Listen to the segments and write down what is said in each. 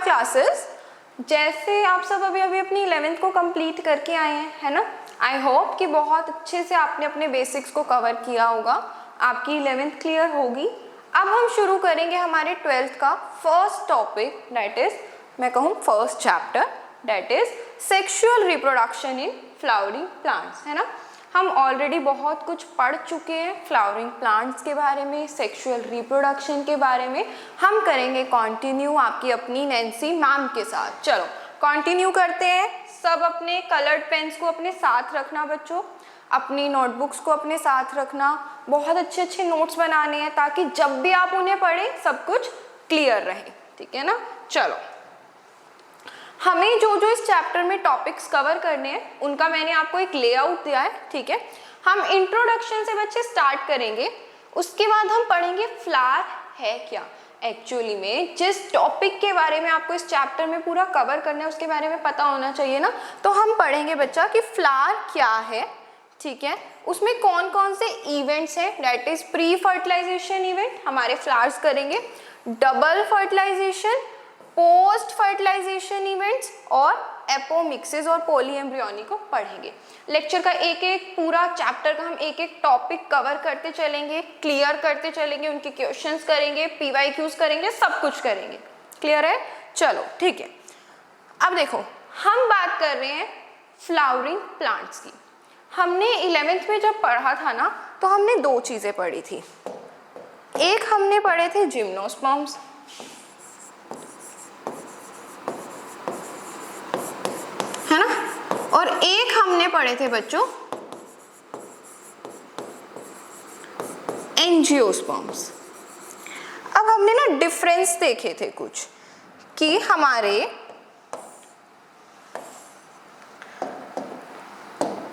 Classes. जैसे आप सब अभी अभी अपनी 11th को कंप्लीट करके आए हैं, है ना। आई होप कि बहुत अच्छे से आपने अपने बेसिक्स को कवर किया होगा, आपकी 11th क्लियर होगी। अब हम शुरू करेंगे हमारे 12th का फर्स्ट टॉपिक, दैट इज, मैं कहूँ first chapter, that is sexual reproduction in flowering plants, है ना। हम ऑलरेडी बहुत कुछ पढ़ चुके हैं फ्लावरिंग प्लांट्स के बारे में, सेक्सुअल रिप्रोडक्शन के बारे में। हम करेंगे कंटिन्यू आपकी अपनी नैन्सी मैम के साथ। चलो कंटिन्यू करते हैं। सब अपने कलर्ड पेन्स को अपने साथ रखना बच्चों, अपनी नोटबुक्स को अपने साथ रखना, बहुत अच्छे अच्छे नोट्स बनाने हैं ताकि जब भी आप उन्हें पढ़ें सब कुछ क्लियर रहे, ठीक है ना। चलो, हमें जो जो इस चैप्टर में टॉपिक्स कवर करने हैं उनका मैंने आपको एक लेआउट दिया है, ठीक है। हम इंट्रोडक्शन से बच्चे स्टार्ट करेंगे, उसके बाद हम पढ़ेंगे फ्लावर है क्या। एक्चुअली में जिस टॉपिक के बारे में आपको इस चैप्टर में पूरा कवर करना है उसके बारे में पता होना चाहिए ना। तो हम पढ़ेंगे बच्चा कि फ्लावर क्या है, ठीक है, उसमें कौन कौन से इवेंट्स हैं, that is pre fertilization event हमारे फ्लावर्स करेंगे, double fertilization, post fertilization events और एपोमिक्सिस और पॉलीएम्ब्रियोनी को पढ़ेंगे। लेक्चर का एक एक पूरा चैप्टर का हम एक एक टॉपिक कवर करते चलेंगे, क्लियर करते चलेंगे, उनके क्वेश्चंस करेंगे, पीवाईक्यूज करेंगे, सब कुछ करेंगे। क्लियर है? चलो ठीक है। अब देखो, हम बात कर रहे हैं फ्लावरिंग प्लांट्स की। हमने 11th में जब पढ़ा था ना, तो हमने दो चीजें पढ़ी थी। एक हमने पढ़े थे जिम्नोस्पर्म्स, है ना, और एक हमने पढ़े थे बच्चों एंजियोस्पर्म्स। अब हमने ना डिफरेंस देखे थे कुछ, कि हमारे,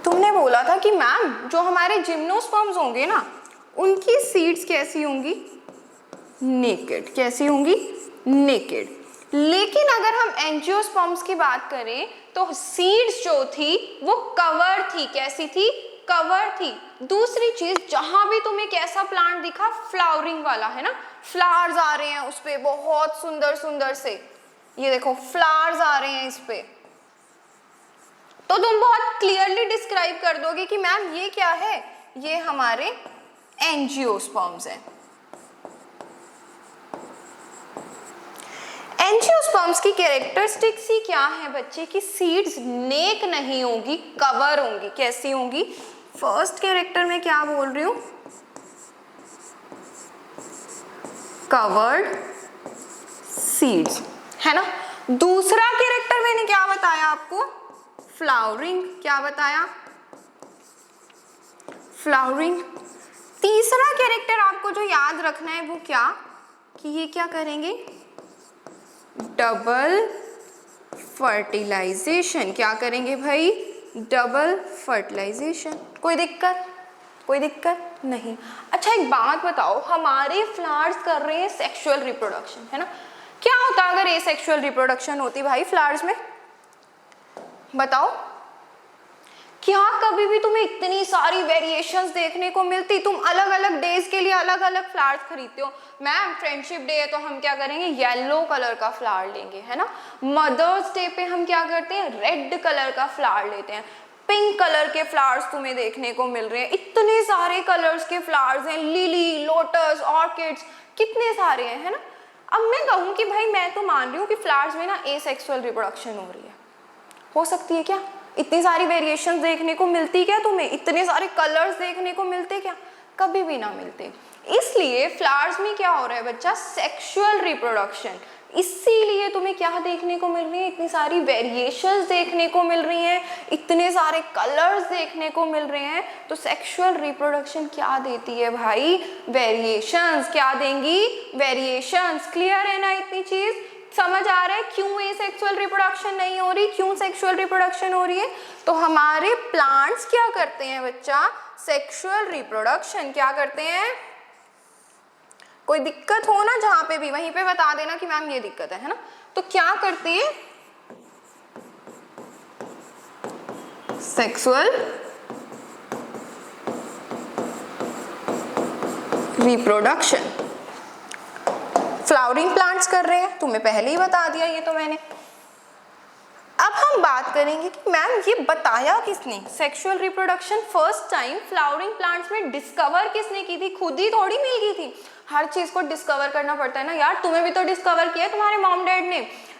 तुमने बोला था कि मैम जो हमारे जिम्नोस्पर्म्स होंगे ना उनकी सीड्स कैसी होंगी, नेकेड। कैसी होंगी? नेकेड। लेकिन अगर हम एंजियोस्पर्म्स की बात करें तो सीड्स जो थी वो कवर थी। कैसी थी? कवर थी। दूसरी चीज, जहां भी तुम्हें कैसा प्लांट दिखा, फ्लावरिंग वाला, है ना, फ्लावर्स आ रहे हैं उस पे बहुत सुंदर सुंदर से, ये देखो फ्लावर्स आ रहे हैं इस पे, तो तुम बहुत क्लियरली डिस्क्राइब कर दोगे कि मैम ये क्या है, ये हमारे एंजियोस्पर्म्स हैं। एंजियोस्पर्म्स की कैरेक्टरिस्टिक्स ही क्या है बच्चे, कि सीड्स नेक नहीं होंगी, कवर होंगी। कैसी होंगी? फर्स्ट कैरेक्टर में क्या बोल रही हूं, कवर्ड सीड्स, है ना। दूसरा कैरेक्टर मैंने क्या बताया आपको, फ्लावरिंग। क्या बताया? फ्लावरिंग। तीसरा कैरेक्टर आपको जो याद रखना है वो क्या, कि ये क्या करेंगे, डबल फर्टिलाइजेशन। क्या करेंगे भाई? Double fertilization. कोई दिक्कत? कोई दिक्कत नहीं। अच्छा एक बात बताओ, हमारे फ्लावर्स कर रहे हैं सेक्सुअल रिप्रोडक्शन, है ना, क्या होता अगर एसेक्सुअल रिप्रोडक्शन होती भाई फ्लावर्स में? बताओ, क्या कभी भी तुम्हें इतनी सारी वेरिएशंस देखने को मिलती? तुम अलग अलग डेज के लिए अलग अलग फ्लावर्स खरीदते हो। मैम फ्रेंडशिप डे है तो हम क्या करेंगे, येलो कलर का फ्लावर लेंगे, है ना। मदर्स डे पे हम क्या करते हैं, रेड कलर का फ्लावर लेते हैं। पिंक कलर के फ्लावर्स तुम्हें देखने को मिल रहे हैं, इतने सारे कलर्स के फ्लावर्स हैं, लिली, लोटस, ऑर्किड्स, कितने सारे हैं, है ना। अब मैं कहूँ कि भाई मैं तो मान रही हूँ कि फ्लावर्स में ना एसेक्सुअल रिप्रोडक्शन हो रही है, हो सकती है क्या? इतनी सारी वेरिएशंस देखने को मिलती क्या तुम्हें? इतने सारे कलर्स देखने को मिलते क्या? कभी भी ना मिलते। इसलिए फ्लावर्स में क्या हो रहा है बच्चा, सेक्सुअल रिप्रोडक्शन। इसीलिए तुम्हें क्या देखने को मिल रही है, इतनी सारी वेरिएशंस देखने को मिल रही हैं, इतने सारे कलर्स देखने को मिल रहे हैं। तो सेक्सुअल रिप्रोडक्शन क्या देती है भाई, वेरिएशंस। क्या देंगी? वेरिएशंस। क्लियर है ना इतनी चीज? समझ आ रहा है क्यों ये सेक्सुअल रिप्रोडक्शन नहीं हो रही, क्यों सेक्सुअल रिप्रोडक्शन हो रही है? तो हमारे प्लांट्स क्या करते हैं बच्चा, सेक्सुअल रिप्रोडक्शन क्या करते हैं। कोई दिक्कत हो ना जहां पे भी, वहीं पे बता देना कि मैम ये दिक्कत है ना। तो क्या करते हैं, सेक्सुअल रिप्रोडक्शन। फ्लावरिंग प्लांट्स कर रहे हैं, तुम्हें पहले ही बता दिया ये तो मैंने। अब हम बात करेंगे कि मैम ये बताया किसने, sexual reproduction first time flowering plants में डिस्कवर किसने की थी, खुद ही थोड़ी मिल गई थी, हर चीज को डिस्कवर करना पड़ता है ना यार, तुम्हें भी तो डिस्कवर किया तुम्हारे मॉम डैड ने।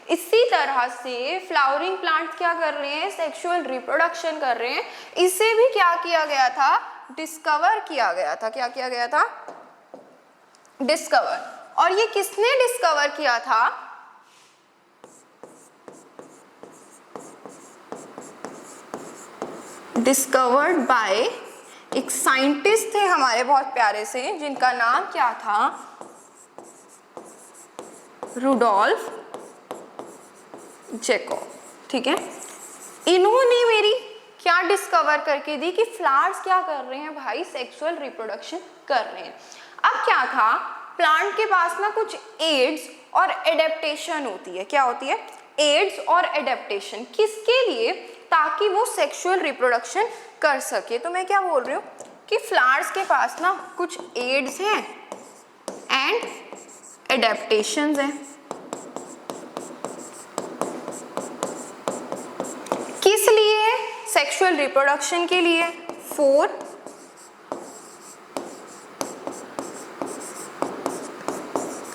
इसी तरह से फ्लावरिंग प्लांट्स क्या कर रहे हैं, सेक्सुअल रिप्रोडक्शन कर रहे हैं, इसे भी क्या किया गया था, डिस्कवर किया गया था। क्या किया गया था, डिस्कवर। और ये किसने डिस्कवर किया था, डिस्कवर्ड बाय एक साइंटिस्ट थे हमारे बहुत प्यारे से, जिनका नाम क्या था, रुडोल्फ जैकब। ठीक है, इन्होंने मेरी क्या डिस्कवर करके दी कि फ्लावर्स क्या कर रहे हैं भाई, सेक्सुअल रिप्रोडक्शन कर रहे हैं। अब क्या था, प्लांट के पास ना कुछ एड्स और एडेप्टेशन होती है। क्या होती है, एड्स और एडेप्टेशन, किसके लिए, ताकि वो सेक्सुअल रिप्रोडक्शन कर सके। तो मैं क्या बोल रही हूँ कि फ्लावर्स के पास ना कुछ एड्स हैं एंड एडेप्टेशंस हैं। किस लिए, सेक्सुअल रिप्रोडक्शन के लिए, फॉर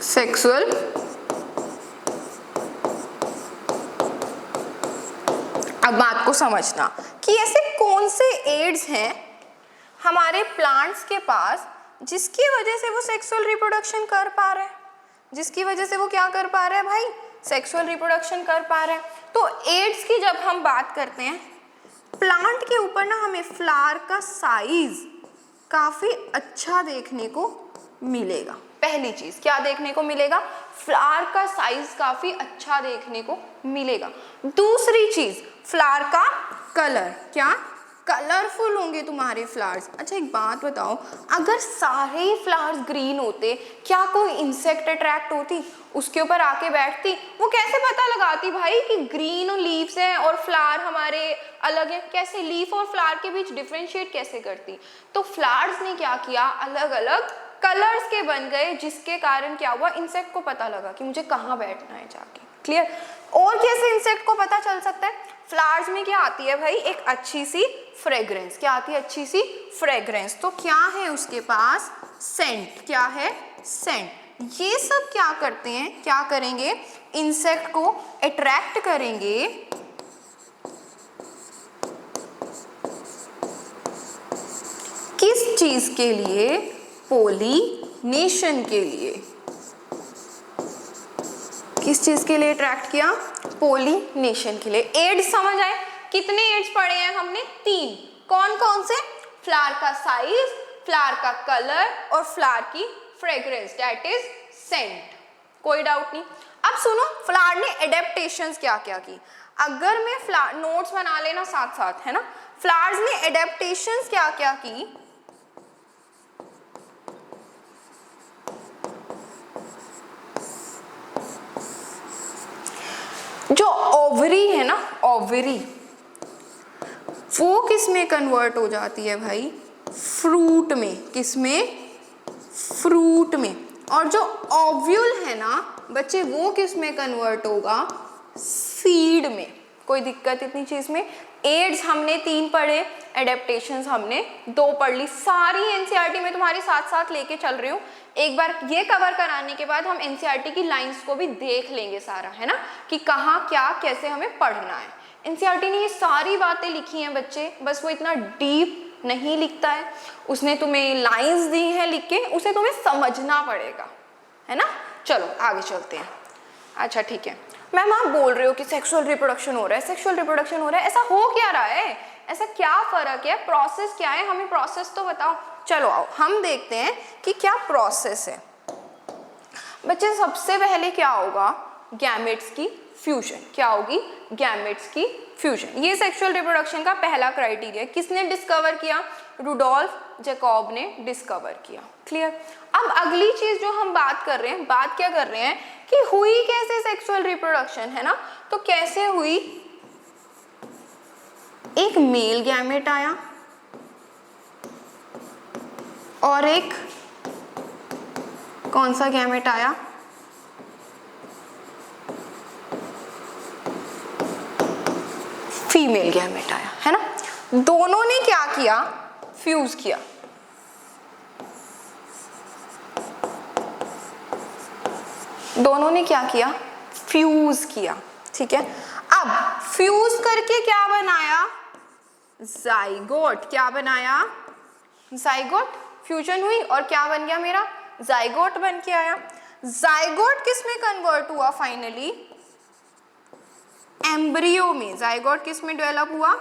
सेक्सुअल अब बात को समझना कि ऐसे कौन से एड्स हैं हमारे प्लांट्स के पास जिसकी वजह से वो सेक्सुअल रिप्रोडक्शन कर पा रहे हैं, जिसकी वजह से वो क्या कर पा रहे हैं भाई, सेक्सुअल रिप्रोडक्शन कर पा रहे हैं। तो एड्स की जब हम बात करते हैं, प्लांट के ऊपर ना हमें फ्लावर का साइज काफी अच्छा देखने को मिलेगा। पहली चीज क्या देखने को मिलेगा, फ्लावर का साइज काफी अच्छा देखने को मिलेगा। दूसरी चीज, फ्लावर का कलर, क्या कलरफुल होंगे तुम्हारे फ्लावर्स। अच्छा एक बात बताओ, अगर सारे ही फ्लावर्स ग्रीन होते, क्या कोई इंसेक्ट अट्रैक्ट होती, उसके ऊपर आके बैठती, वो कैसे पता लगाती भाई कि ग्रीन लीव्स हैं और फ्लावर हमारे अलग हैं, कैसे लीफ और फ्लावर के बीच डिफरेंशिएट कैसे करती। तो फ्लावर्स ने क्या किया, अलग अलग कलर्स के बन गए, जिसके कारण क्या हुआ, इंसेक्ट को पता लगा कि मुझे कहाँ बैठना है जाके। क्लियर। और कैसे इंसेक्ट को पता चल सकता है, फ्लावर्स में क्या आती है भाई, एक अच्छी सी फ्रेग्रेंस। क्या आती है, अच्छी सी फ्रेग्रेंस। तो क्या है उसके पास, सेंट। क्या है, सेंट। ये सब क्या करते हैं, क्या करेंगे, इंसेक्ट को अट्रैक्ट करेंगे किस चीज के लिए, पोलिनेशन के लिए। किस चीज के लिए अट्रैक्ट किया, पोलिनेशन के लिए। एड्स समझ आए, कितने एड्स पढ़े हैं हमने, 3। कौन कौन से, फ्लावर का साइज, फ्लावर का कलर और फ्लावर की फ्रेग्रेंस, दैट इज सेंट। कोई डाउट नहीं। अब सुनो, फ्लावर ने एडेप्टेशंस क्या क्या की। अगर मैं फ्लावर नोट्स बना लेना साथ साथ, है ना। फ्लावर्स ने एडेप्टेशंस क्या क्या की, जो ओवरी है ना, ओवरी, वो किस में कन्वर्ट हो जाती है भाई, फ्रूट में। किस में, फ्रूट में। और जो ओव्यूल है ना बच्चे, वो किस में कन्वर्ट होगा, सीड में। कोई दिक्कत इतनी चीज में। एड्स हमने 3 पढ़े, एडेप्टेशंस हमने 2 पढ़ ली। सारी एनसीईआरटी में तुम्हारे साथ साथ लेके चल रही हूँ। एक बार ये कवर कराने के बाद हम एनसीईआरटी की लाइंस को भी देख लेंगे सारा, है ना, कि कहाँ क्या कैसे हमें पढ़ना है। एनसीईआरटी ने ये सारी बातें लिखी हैं बच्चे, बस वो इतना डीप नहीं लिखता है। उसने तुम्हें लाइंस दी हैं लिख के, उसे तुम्हें समझना पड़ेगा, है ना। चलो आगे चलते हैं। अच्छा ठीक है मैम, आप बोल रहे हो कि सेक्सुअल रिप्रोडक्शन हो रहा है, सेक्सुअल रिप्रोडक्शन हो रहा है, ऐसा हो क्या रहा है, ऐसा क्या फर्क है, प्रोसेस क्या है, हमें प्रोसेस तो बताओ। चलो आओ हम देखते हैं कि क्या प्रोसेस है। बच्चे सबसे पहले क्या होगा, गैमेट्स की फ्यूजन। क्या होगी, गैमेट्स की फ्यूजन। ये सेक्सुअल रिप्रोडक्शन का पहला क्राइटेरिया। किसने डिस्कवर किया, रुडोल्फ जैकब ने डिस्कवर किया। क्लियर। अब अगली चीज जो हम बात कर रहे हैं, बात क्या कर रहे हैं कि हुई कैसे सेक्सुअल रिप्रोडक्शन, है ना। तो कैसे हुई, एक मेल गैमेट आया और एक कौन सा गैमेट आया, फीमेल गैमेट आया, है ना। दोनों ने क्या किया, फ्यूज किया। दोनों ने क्या किया, फ्यूज किया, ठीक है। अब फ्यूज करके क्या बनाया, जाइगोट। क्या बनाया, जाइगोट। फ्यूजन हुई और क्या बन गया मेरा, जाइगोट बन के आया। जाइगोट किस में कन्वर्ट हुआ फाइनली, एम्ब्रियो में। जाइगोट किस में डेवलप हुआ,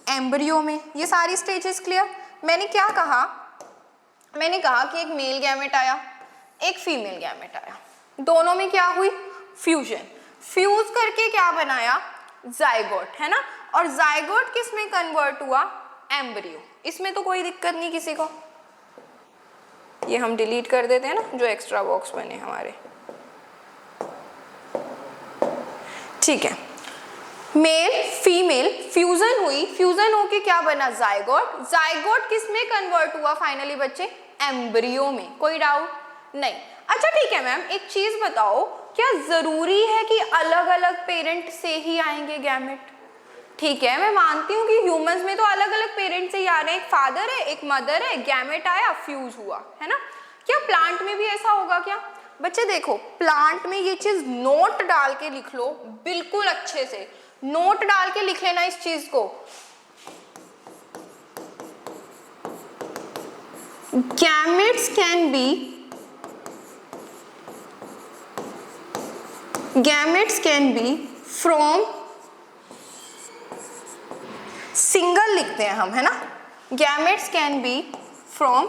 एम्ब्रियो में। ये सारी स्टेजेस क्लियर। मैंने क्या कहा, मैंने कहा कि एक मेल गैमेट आया, एक फीमेल गैमेट आया, दोनों में क्या हुई, फ्यूजन। फ्यूज करके क्या बनाया, जाइगोट, है ना। और जाइगोट किस में कन्वर्ट हुआ, एम्ब्रियो। इसमें तो कोई दिक्कत नहीं किसी को। ये हम डिलीट कर देते हैं ना, जो एक्स्ट्रा बॉक्स बने हमारे, ठीक है। मेल फीमेल फ्यूजन हुई, फ्यूजन होके क्या बना, जाइगोट। जाइगोट किस में कन्वर्ट हुआ फाइनली बच्चे, एम्ब्रियो में। कोई डाउट नहीं। अच्छा ठीक है मैम, एक चीज बताओ, क्या जरूरी है कि अलग अलग पेरेंट से ही आएंगे गैमेट? ठीक है, मैं मानती हूँ कि ह्यूमंस में तो अलग अलग पेरेंट से ही आ रहे हैं, एक फादर है एक मदर है, गैमेट आया फ्यूज हुआ, है ना। क्या प्लांट में भी ऐसा होगा क्या? बच्चे देखो, प्लांट में ये चीज नोट डाल के लिख लो, बिल्कुल अच्छे से नोट डाल के लिख लेना इस चीज को। Gametes can be from, single लिखते हैं हम, है ना। Gametes can be from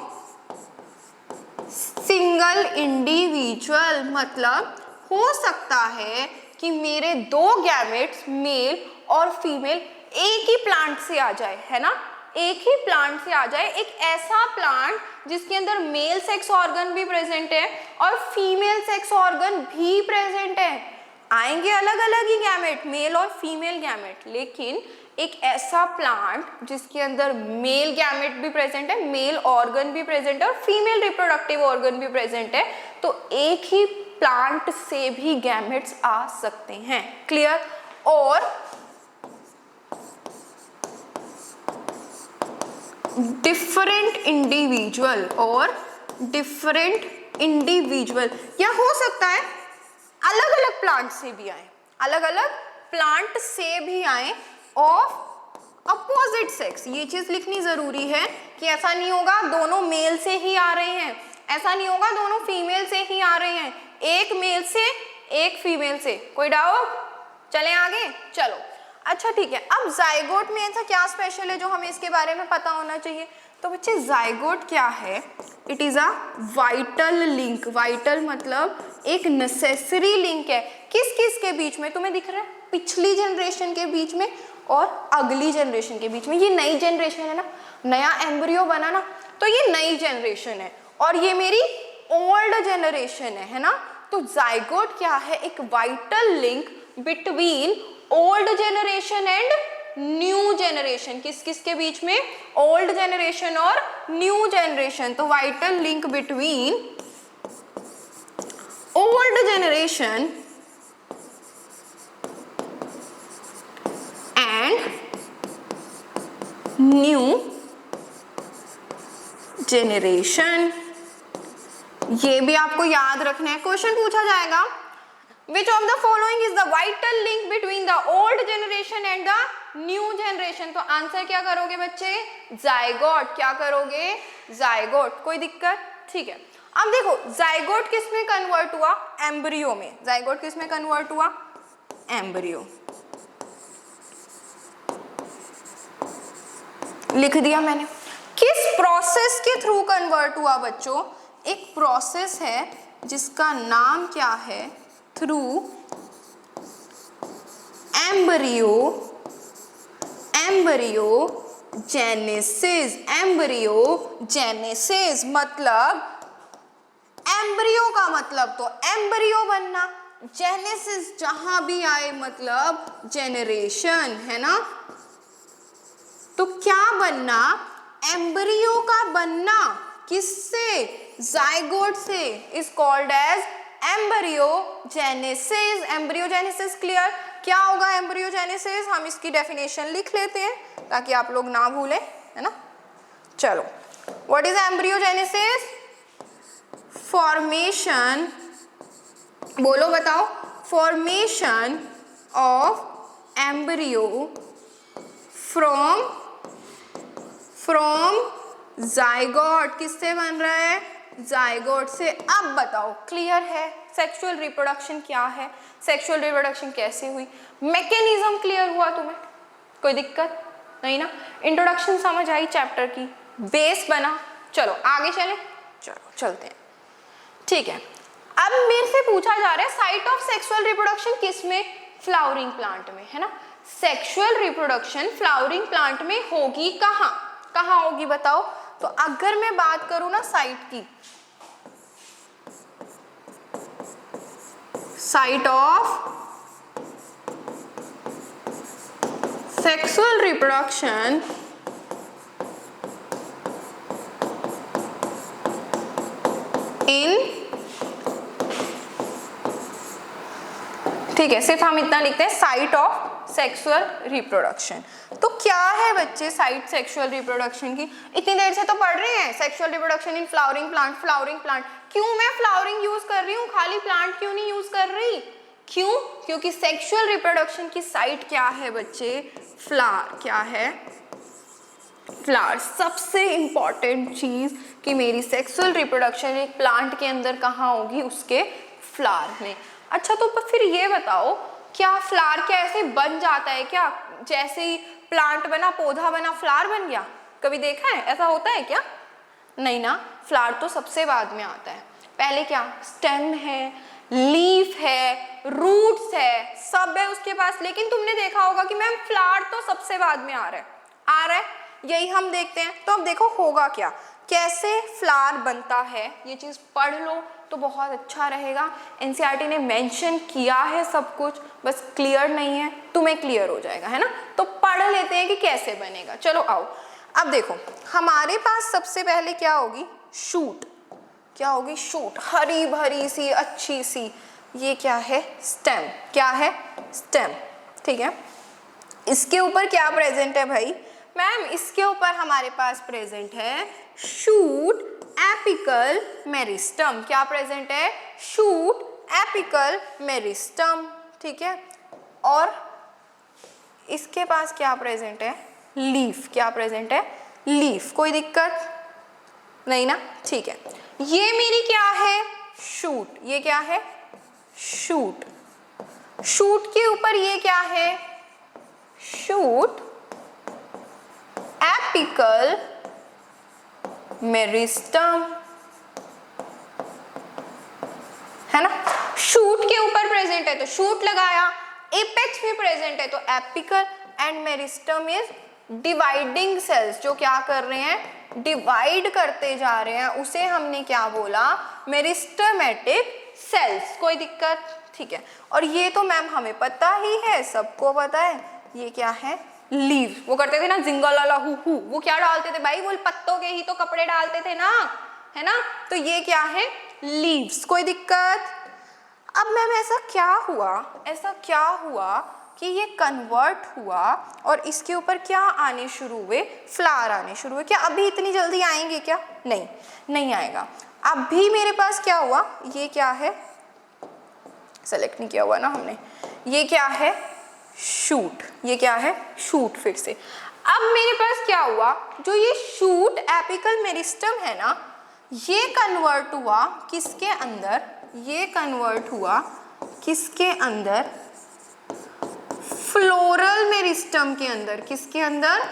single individual, मतलब हो सकता है कि मेरे दो गैमेट्स मेल और फीमेल एक ही प्लांट से आ जाए, है ना। एक ही प्लांट से आ जाए, एक ऐसा प्लांट जिसके अंदर मेल सेक्स ऑर्गन भी प्रेजेंट है और फीमेल सेक्स ऑर्गन भी प्रेजेंट है। आएंगे अलग अलग ही गैमेट, मेल और फीमेल गैमेट, लेकिन एक ऐसा प्लांट जिसके अंदर मेल गैमेट भी प्रेजेंट है, मेल ऑर्गन भी प्रेजेंट है और फीमेल रिप्रोडक्टिव ऑर्गन भी प्रेजेंट है, तो एक ही प्लांट से भी गैमेट्स आ सकते हैं। क्लियर? और डिफरेंट इंडिविजुअल, या हो सकता है अलग अलग प्लांट से भी आए, अलग अलग प्लांट से भी आए ऑफ अपोजिट सेक्स। ये चीज लिखनी जरूरी है कि ऐसा नहीं होगा दोनों मेल से ही आ रहे हैं, ऐसा नहीं होगा दोनों फीमेल से ही आ रहे हैं, एक मेल से एक फीमेल से। कोई डाउट? चलें आगे, चलो। अच्छा ठीक है, अब जाइगोट में ऐसा क्या स्पेशल है जो हमें इसके बारे में पता होना चाहिए? तो बच्चे जाइगोट क्या है, it is a vital link. Vital मतलब एक नेसेसरी लिंक है, किस किस के बीच में? तुम्हें दिख रहा है, पिछली जनरेशन के बीच में और अगली जनरेशन के बीच में। ये नई जनरेशन है ना, नया एम्ब्रियो बना ना, तो ये नई जनरेशन है और ये मेरी ओल्ड जनरेशन है ना। तो जाइगोट क्या है, एक vital link between old generation and new generation. किस किस के बीच में? ओल्ड जनरेशन और न्यू जनरेशन। तो vital link between old generation and new generation. ये भी आपको याद रखना है, क्वेश्चन पूछा जाएगा। Which of the following is the vital link between the old generation and the new generation? तो आंसर क्या करोगे बच्चे? जाइगोट। क्या करोगे? जाइगोट। कोई दिक्कत? ठीक है। अब देखो, जाइगोट किस में कन्वर्ट हुआ? एम्ब्रियो में। जाइगोट किस में कन्वर्ट हुआ? एम्ब्रियो। लिख दिया मैंने। किस प्रोसेस के थ्रू कन्वर्ट हुआ बच्चों? एक प्रोसेस है जिसका नाम क्या है? Through genesis. जेनेसिस मतलब एम्ब्रियो का मतलब तो एम्ब्रियो बनना, जेनेसिस जहां भी आए मतलब जेनरेशन, है ना। तो क्या बनना? एम्ब्रियो का बनना। किससे? जाइगोट से। Is called as embryogenesis. Embryogenesis clear? क्या होगा एम्ब्रियोजेनेसिस, हम इसकी डेफिनेशन लिख लेते हैं ताकि आप लोग ना भूलें, है ना। चलो, व्हाट इज एम्ब्रियोजेनेसिस? फॉर्मेशन, बोलो बताओ, formation of embryo from zygote. किससे बन रहा है? जाइगोट से। अब बताओ, क्लियर है सेक्सुअल रिप्रोडक्शन क्या है, सेक्सुअल रिप्रोडक्शन कैसे हुई, मैकेनिज्म क्लियर हुआ तुम्हें? कोई दिक्कत नहीं ना? इंट्रोडक्शन समझ आई चैप्टर की, बेस बना। चलो आगे चलें, चलो चलते हैं, ठीक है। अब मेरे से पूछा जा रहा है साइट ऑफ सेक्सुअल रिप्रोडक्शन किस में? फ्लावरिंग प्लांट में, है ना। सेक्सुअल रिप्रोडक्शन फ्लावरिंग प्लांट में होगी कहाँ? कहाँ होगी बताओ? तो अगर मैं बात करूं ना साइट की, site of sexual reproduction in, ठीक है, सिर्फ हम इतना लिखते हैं साइट ऑफ सेक्सुअल रिप्रोडक्शन। तो क्या है बच्चे साइट सेक्सुअल रिप्रोडक्शन की? इतनी देर से तो पढ़ रहे हैं sexual reproduction in flowering plant, flowering plant. क्यों मैं फ्लावरिंग यूज कर रही हूँ, खाली प्लांट क्यों नहीं यूज कर रही? क्यों? क्योंकि सेक्सुअल रिप्रोडक्शन की साइट क्या है बच्चे? फ्लावर। क्या है? फ्लावर। सबसे इंपॉर्टेंट चीज कि मेरी सेक्सुअल रिप्रोडक्शन एक प्लांट के अंदर कहाँ होगी? उसके फ्लावर में। अच्छा, तो फिर ये बताओ, क्या फ्लावर क्या ऐसे बन जाता है क्या? जैसे ही प्लांट बना, पौधा बना, फ्लावर बन गया? कभी देखा है ऐसा होता है क्या? नहीं ना, फ्लावर तो सबसे बाद में आता है। पहले क्या? स्टेम है, लीफ है, रूट्स है, सब है उसके पास। लेकिन तुमने देखा होगा कि मैम फ्लावर तो सबसे बाद में आ रहा है, यही हम देखते हैं। तो अब देखो होगा क्या, कैसे फ्लावर बनता है, ये चीज पढ़ लो तो बहुत अच्छा रहेगा। एनसीईआरटी ने मेंशन किया है सब कुछ, बस क्लियर नहीं है, तुम्हें क्लियर हो जाएगा, है ना। तो पढ़ लेते हैं कि कैसे बनेगा। चलो आओ, अब देखो हमारे पास सबसे पहले क्या होगी? शूट। क्या होगी? शूट, हरी भरी सी अच्छी सी। ये क्या है? स्टेम। क्या है? स्टेम, ठीक है। इसके ऊपर क्या प्रेजेंट है भाई? मैम इसके ऊपर हमारे पास प्रेजेंट है शूट, एपिकल, मेरिस्टम। क्या प्रेजेंट है? शूट, एपिकल, मेरिस्टम, ठीक है। और इसके पास क्या प्रेजेंट है? लीफ। क्या प्रेजेंट है? लीफ। कोई दिक्कत नहीं ना? ठीक है। ये मेरी क्या है? शूट। ये क्या है? शूट। शूट के ऊपर ये क्या है? शूट, एपिकल, मेरिस्टम, है ना। शूट के ऊपर प्रेजेंट है तो शूट लगाया, एपेक्स में प्रेजेंट है तो apical, and meristem is dividing cells, जो क्या कर रहे हैं? डिवाइड करते जा रहे हैं, उसे हमने क्या बोला? Meristematic cells. कोई दिक्कत? ठीक है। और ये तो मैम हमें पता ही है, सबको पता है। ये क्या है? लीव। वो करते थे ना जिंगलाला हु, वो क्या डालते थे भाई? वो पत्तों के ही तो कपड़े डालते थे ना, है ना। तो ये क्या है? लीव्स। कोई दिक्कत? अब मैम ऐसा क्या हुआ कि ये कन्वर्ट हुआ और इसके ऊपर क्या आने शुरू हुए? फ्लावर आने शुरू हुए। क्या अभी इतनी जल्दी आएंगे क्या? नहीं आएगा। अभी मेरे पास क्या हुआ? ये क्या है? सेलेक्ट नहीं किया हुआ ना हमने। ये क्या है? शूट। ये क्या है? शूट। फिर से अब मेरे पास क्या हुआ? जो ये शूट, एपिकल, मेरिस्टम है ना, ये कन्वर्ट हुआ किसके अंदर? ये कन्वर्ट हुआ किसके अंदर? फ्लोरल मेरिस्टम के अंदर। किसके अंदर?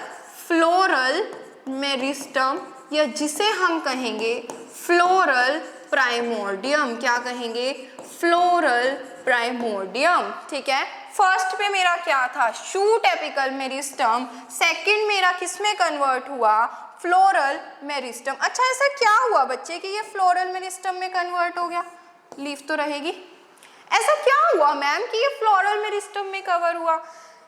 फ्लोरल मेरिस्टम, या जिसे हम कहेंगे फ्लोरल प्राइमोर्डियम। क्या कहेंगे? फ्लोरल प्राइमोर्डियम, ठीक है। फर्स्ट पे मेरा क्या था? Shoot, apical, meristem. सेकंड मेरा किसमें कन्वर्ट हुआ? Floral meristem. अच्छा, ऐसा क्या हुआ बच्चे कि ये फ्लोरल मेरिस्टम में कन्वर्ट हो गया? लीफ तो रहेगी। ऐसा क्या हुआ मैम कि ये फ्लोरल मेरिस्टम में कवर हुआ?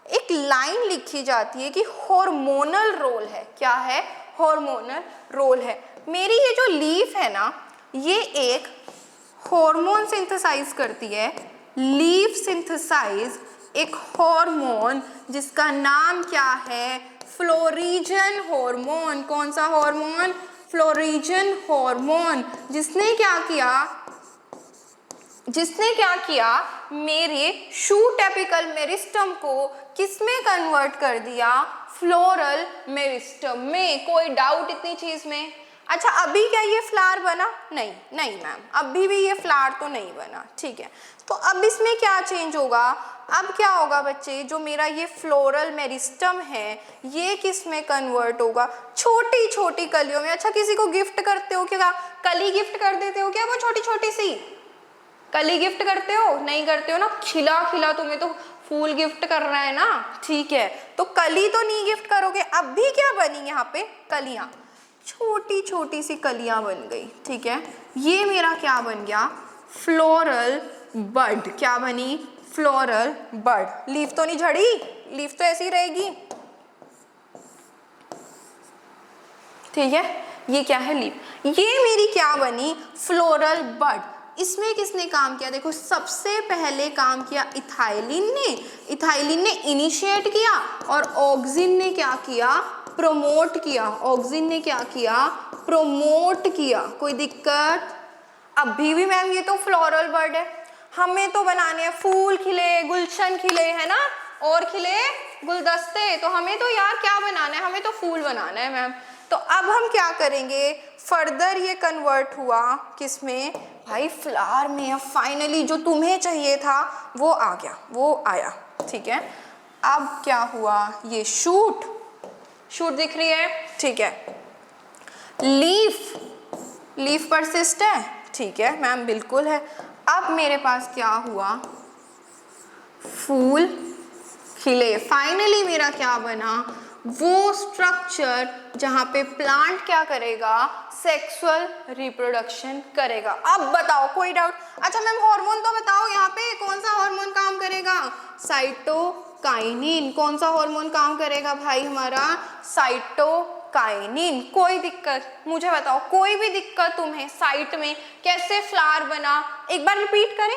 एक लाइन लिखी जाती है कि हार्मोनल रोल है। क्या है? हार्मोनल रोल है। मेरी ये जो लीफ है ना, ये एक हार्मोन सिंथेसाइज करती है, लीफ सिंथेसाइज एक हार्मोन जिसका नाम क्या है, फ्लोरिजन हार्मोन। कौन सा हार्मोन, फ्लोरिजन हार्मोन, जिसने क्या किया मेरे शूट एपिकल मेरिस्टम को किसमें कन्वर्ट कर दिया, फ्लोरल मेरिस्टम में। कोई डाउट इतनी चीज में? अच्छा अभी क्या ये फ्लावर बना? नहीं नहीं मैम, अभी भी ये फ्लावर तो नहीं बना, ठीक है। तो अब इसमें क्या चेंज होगा, अब क्या होगा बच्चे, जो मेरा ये फ्लोरल मेरिस्टम है ये किस में कन्वर्ट होगा, छोटी छोटी कलियों में। अच्छा किसी को गिफ्ट करते हो क्या, कली गिफ्ट कर देते हो क्या, वो छोटी छोटी सी कली गिफ्ट करते हो? नहीं करते हो ना, खिला खिला तुम्हें तो फूल गिफ्ट कर रहा है ना, ठीक है। तो कली तो नहीं गिफ्ट करोगे। अब भी क्या बनी यहाँ पे, कलियां, छोटी छोटी सी कलियां बन गई, ठीक है। ये मेरा क्या बन गया, फ्लोरल बड। क्या बनी, फ्लोरल बड। लीफ तो नहीं झड़ी, लीफ तो ऐसी रहेगी, ठीक है। ये क्या है, लीफ। ये मेरी क्या बनी, फ्लोरल बड। इसमें किसने काम किया, देखो सबसे पहले काम किया इथाइलिन ने इनिशिएट किया, और ऑक्सिन ने क्या किया, प्रोमोट किया। ऑक्सिन ने क्या किया, प्रोमोट किया। कोई दिक्कत? अभी भी मैम ये तो फ्लोरल बर्ड है, हमें तो बनाने हैं फूल खिले, गुलशन खिले, है ना, और खिले गुलदस्ते। तो हमें तो यार क्या बनाना है, हमें तो फूल बनाना है मैम। तो अब हम क्या करेंगे, फर्दर ये कन्वर्ट हुआ किसमें भाई, फ्लावर में। अब फाइनली जो तुम्हें चाहिए था वो आ गया, वो आया, ठीक है। अब क्या हुआ, ये शूट दिख रही है, ठीक है। लीफ परसिस्ट है, ठीक है मैम, बिल्कुल है। अब मेरे पास क्या हुआ, फूल खिले। फाइनली मेरा क्या बना, वो स्ट्रक्चर जहां पे प्लांट क्या करेगा, सेक्सुअल रिप्रोडक्शन करेगा। अब बताओ कोई डाउट? अच्छा मैम हार्मोन तो बताओ, यहाँ पे कौन सा हार्मोन काम करेगा, साइटोकाइनिन। कौन सा हार्मोन काम करेगा भाई हमारा, साइटोकाइनिन। कोई दिक्कत मुझे बताओ, कोई भी दिक्कत तुम्हें साइट में, कैसे फ्लावर बना, एक बार रिपीट करें,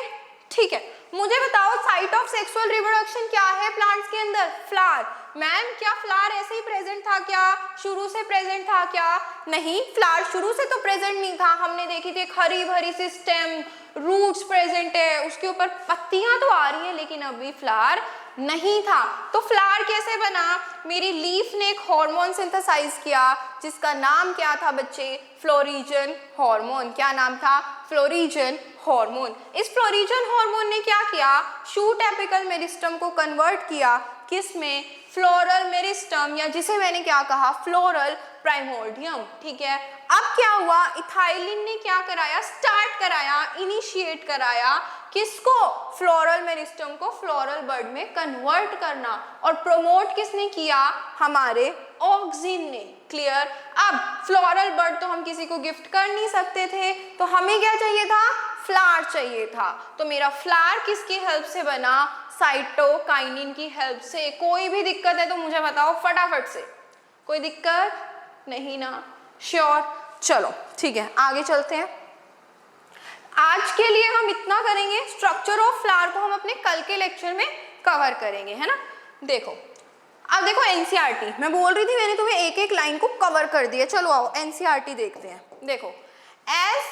ठीक है। मुझे बताओ साइट ऑफ सेक्सुअल रिप्रोडक्शन क्या है प्लांट्स के अंदर, फ्लावर। मैम क्या फ्लावर ऐसे ही प्रेजेंट था क्या, शुरू से प्रेजेंट था क्या? नहीं, फ्लावर शुरू से तो प्रेजेंट नहीं था। हमने देखी थी एक हरी भरी सी स्टेम, रूट्स प्रेजेंट है, उसके ऊपर पत्तियां तो आ रही है, लेकिन अभी फ्लावर नहीं था। तो फ्लावर कैसे बना, मेरी लीफ ने एक हार्मोन सिंथेसाइज किया जिसका नाम क्या था बच्चे, फ्लोरिजन हार्मोन। क्या नाम था, फ्लोरिजन हार्मोन। इस फ्लोरिजन हार्मोन ने क्या किया, शूट एपिकल मेरिस्टम को कन्वर्ट किया किस में, फ्लोरल मेरिस्टम, या जिसे मैंने क्या कहा, फ्लोरल प्राइमोर्डियम, ठीक है। अब क्या हुआ, इथाइलिन ने क्या कराया, स्टार्ट कराया, इनिशिएट कराया किसको, फ्लोरल मेरिस्टम को फ्लोरल बर्ड में कन्वर्ट करना। और प्रोमोट किसने किया, हमारे ऑक्सिन ने। क्लियर? अब फ्लोरल बर्ड तो हम किसी को गिफ्ट कर नहीं सकते थे, तो हमें क्या चाहिए था, फ्लावर चाहिए था। तो मेरा फ्लावर किसकी हेल्प से बना, साइटोकाइनिन की हेल्प से। कोई भी दिक्कत है तो मुझे बताओ फटाफट से, कोई दिक्कत नहीं ना, श्योर। चलो ठीक है, आगे चलते हैं। आज के लिए हम इतना करेंगे, स्ट्रक्चर ऑफ फ्लावर को हम अपने कल के लेक्चर में कवर करेंगे, है ना। देखो अब देखो एनसीईआरटी, मैं बोल रही थी मैंने तुम्हें एक एक लाइन को कवर कर दिया। चलो आओ एनसीईआरटी देखते हैं। देखो, as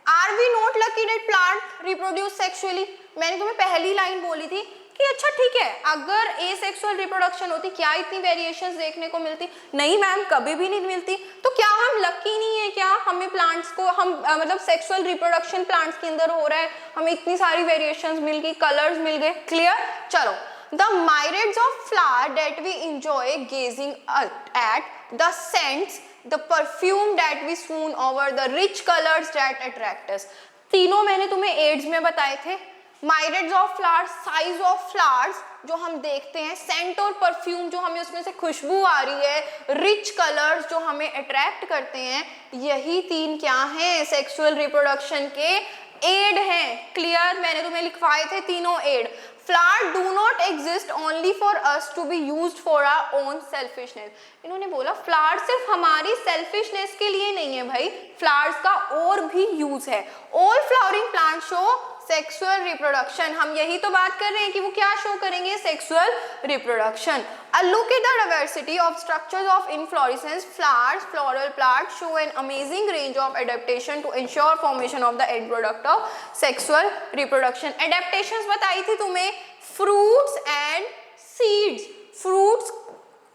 are we not lucky that plant reproduce sexually, मैंने तुम्हें पहली लाइन बोली थी कि अच्छा ठीक है, अगर एसेक्सुअल रिप्रोडक्शन होती क्या इतनी वेरिएशंस देखने को मिलती? नहीं मैम, कभी भी नहीं मिलती। तो क्या हम लकी नहीं है क्या, हमें प्लांट्स को हम मतलब सेक्सुअल रिप्रोडक्शन प्लांट्स के अंदर हो रहा है, हमें इतनी सारी वेरिएशंस मिल गई, कलर्स मिल गए। क्लियर? चलो, the myriads of flower that we enjoy gazing at, the scents, the perfume that we swoon over, the rich colors that attract us. तीनों मैंने तुम्हें एड्स में बताए थे। myriads of flowers, size of flowers जो हम देखते हैं, सेंट और परफ्यूम जो हमें उसमें से खुशबू आ रही है, रिच कलर्स जो हमें अट्रैक्ट करते हैं, यही तीन क्या हैं, सेक्सुअल रिप्रोडक्शन के एड हैं। क्लियर? मैंने तुम्हें लिखवाए थे तीनों add. Flowers do not exist only for us to be used for our own selfishness. इन्होंने बोला फ्लावर सिर्फ हमारी सेल्फिशनेस के लिए नहीं है भाई, फ्लावर्स का और भी यूज है। All flowering plants show sexual reproduction. हम यही तो बात कर रहे हैं कि वो क्या शो करेंगे, sexual reproduction. A look at the diversity of structures of inflorescence flowers, floral plants show an amazing range of adaptation to ensure formation of the end product of sexual reproduction. Adaptations बताई थी तुम्हें, fruits and seeds। fruits,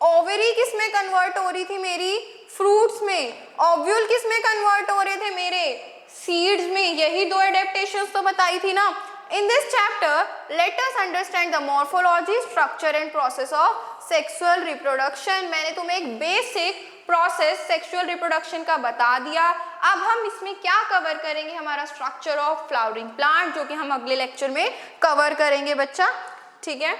ovary किस में convert हो रही थी मेरी, fruits में। ओव्यूल किस में कन्वर्ट हो रहे थे मेरे, सीड्स में। यही दो एडेप्टेशंस तो बताई थी ना। In this chapter let us understand the morphology, structure and process of sexual reproduction. मैंने तुम्हें एक बेसिक प्रोसेस सेक्सुअल रिप्रोडक्शन का बता दिया। अब हम इसमें क्या कवर करेंगे, हमारा स्ट्रक्चर ऑफ फ्लावरिंग प्लांट, जो कि हम अगले लेक्चर में कवर करेंगे बच्चा, ठीक है।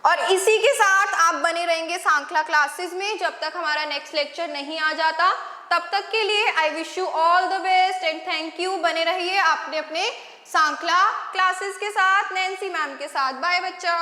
और इसी के साथ आप बने रहेंगे सांखला क्लासेस में जब तक हमारा नेक्स्ट लेक्चर नहीं आ जाता। तब तक के लिए I wish you all the best and thank you. बने रहिए आपने अपने सांखला क्लासेस के साथ, नैन्सी मैम के साथ। बाय बच्चा।